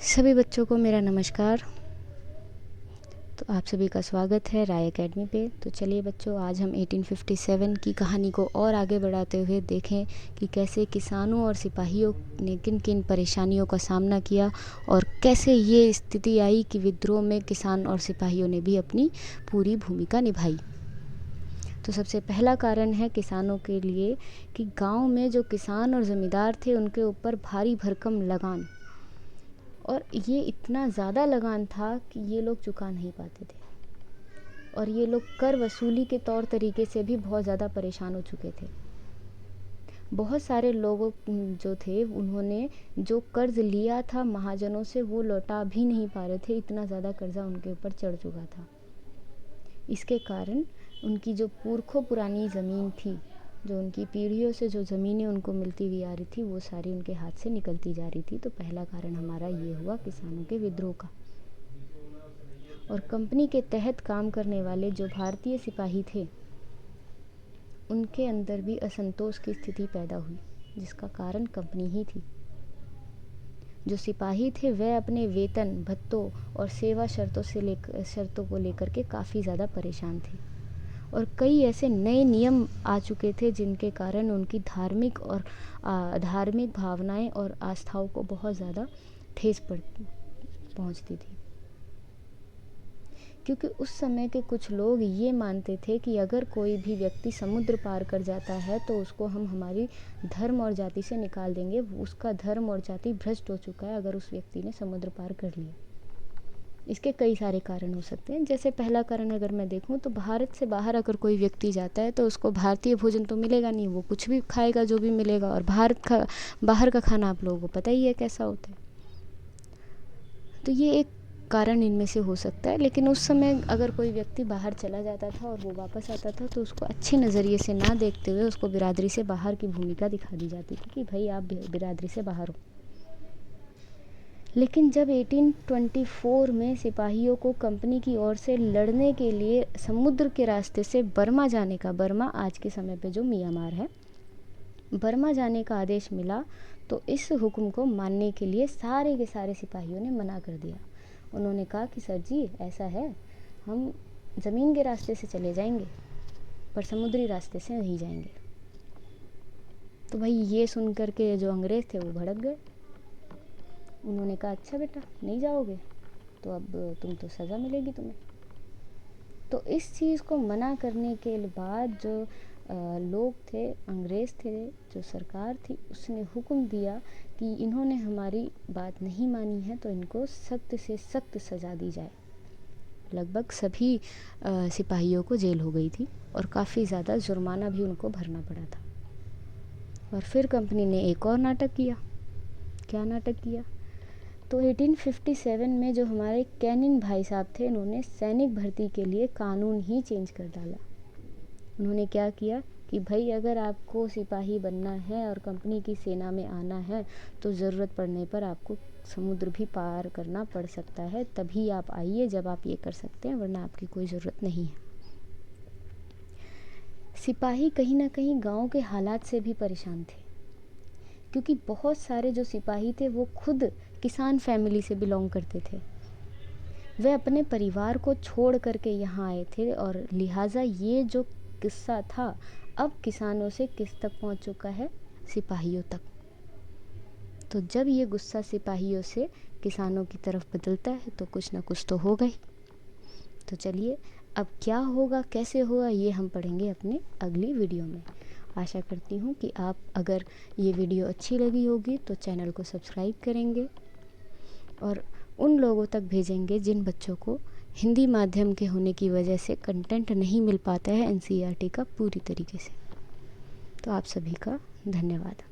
सभी बच्चों को मेरा नमस्कार। तो आप सभी का स्वागत है राय एकेडमी पे। तो चलिए बच्चों, आज हम 1857 की कहानी को और आगे बढ़ाते हुए देखें कि कैसे किसानों और सिपाहियों ने किन किन परेशानियों का सामना किया और कैसे ये स्थिति आई कि विद्रोह में किसान और सिपाहियों ने भी अपनी पूरी भूमिका निभाई। तो सबसे पहला कारण है किसानों के लिए कि गाँव में जो किसान और ज़मींदार थे उनके ऊपर भारी भरकम लगान, और ये इतना ज़्यादा लगान था कि ये लोग चुका नहीं पाते थे और ये लोग कर वसूली के तौर तरीके से भी बहुत ज़्यादा परेशान हो चुके थे। बहुत सारे लोगों जो थे उन्होंने जो कर्ज लिया था महाजनों से वो लौटा भी नहीं पा रहे थे, इतना ज़्यादा कर्जा उनके ऊपर चढ़ चुका था। इसके कारण उनकी जो पुरखों पुरानी ज़मीन थी, जो उनकी पीढ़ियों से जो ज़मीनें उनको मिलती हुई आ रही थी, वो सारी उनके हाथ से निकलती जा रही थी। तो पहला कारण हमारा ये हुआ किसानों के विद्रोह का। और कंपनी के तहत काम करने वाले जो भारतीय सिपाही थे उनके अंदर भी असंतोष की स्थिति पैदा हुई, जिसका कारण कंपनी ही थी। जो सिपाही थे वह अपने वेतन, भत्तों और सेवा शर्तों को लेकर के काफ़ी ज़्यादा परेशान थे और कई ऐसे नए नियम आ चुके थे जिनके कारण उनकी धार्मिक भावनाएं और आस्थाओं को बहुत ज़्यादा ठेस पहुंचती थी। क्योंकि उस समय के कुछ लोग ये मानते थे कि अगर कोई भी व्यक्ति समुद्र पार कर जाता है तो उसको हम हमारी धर्म और जाति से निकाल देंगे, उसका धर्म और जाति भ्रष्ट हो चुका है अगर उस व्यक्ति ने समुद्र पार कर लिया। इसके कई सारे कारण हो सकते हैं। जैसे पहला कारण अगर मैं देखूं तो भारत से बाहर अगर कोई व्यक्ति जाता है तो उसको भारतीय भोजन तो मिलेगा नहीं, वो कुछ भी खाएगा जो भी मिलेगा, और बाहर का खाना आप लोगों को पता ही है कैसा होता है। तो ये एक कारण इनमें से हो सकता है। लेकिन उस समय अगर कोई व्यक्ति बाहर चला जाता था और वो वापस आता था तो उसको अच्छे नज़रिए से ना देखते हुए उसको बिरादरी से बाहर की भूमिका दिखा दी जाती थी कि भाई आप बिरादरी से बाहर हो। लेकिन जब 1824 में सिपाहियों को कंपनी की ओर से लड़ने के लिए समुद्र के रास्ते से बर्मा जाने का, बर्मा आज के समय पे जो म्यांमार है, बर्मा जाने का आदेश मिला, तो इस हुक्म को मानने के लिए सारे के सारे सिपाहियों ने मना कर दिया। उन्होंने कहा कि सर जी ऐसा है, हम ज़मीन के रास्ते से चले जाएंगे पर समुद्री रास्ते से नहीं जाएंगे। तो भाई ये सुन कर के जो अंग्रेज़ थे वो भड़क गए। उन्होंने कहा अच्छा बेटा नहीं जाओगे तो अब तुम तो सज़ा मिलेगी तुम्हें। तो इस चीज़ को मना करने के बाद जो लोग थे, अंग्रेज़ थे, जो सरकार थी, उसने हुक्म दिया कि इन्होंने हमारी बात नहीं मानी है तो इनको सख्त से सख्त सज़ा दी जाए। लगभग सभी सिपाहियों को जेल हो गई थी और काफ़ी ज़्यादा जुर्माना भी उनको भरना पड़ा था। और फिर कंपनी ने एक और नाटक किया। क्या नाटक किया? तो 1857 में जो हमारे कैनिन भाई साहब थे, इन्होंने सैनिक भर्ती के लिए कानून ही चेंज कर डाला। उन्होंने क्या किया कि भाई अगर आपको सिपाही बनना है और कंपनी की सेना में आना है तो ज़रूरत पड़ने पर आपको समुद्र भी पार करना पड़ सकता है, तभी आप आइए जब आप ये कर सकते हैं, वरना आपकी कोई ज़रूरत नहीं है। सिपाही कहीं ना कहीं गांव के हालात से भी परेशान थे, क्योंकि बहुत सारे जो सिपाही थे वो खुद किसान फैमिली से बिलोंग करते थे। वे अपने परिवार को छोड़ करके यहाँ आए थे और लिहाजा ये जो किस्सा था अब किसानों से किस तक पहुँच चुका है? सिपाहियों तक। तो जब ये गुस्सा सिपाहियों से किसानों की तरफ बदलता है तो कुछ ना कुछ तो होगा ही। तो चलिए अब क्या होगा, कैसे होगा, ये हम पढ़ेंगे अपने अगली वीडियो में। आशा करती हूँ कि आप अगर ये वीडियो अच्छी लगी होगी तो चैनल को सब्सक्राइब करेंगे और उन लोगों तक भेजेंगे जिन बच्चों को हिंदी माध्यम के होने की वजह से कंटेंट नहीं मिल पाता है एनसीईआरटी का पूरी तरीके से। तो आप सभी का धन्यवाद।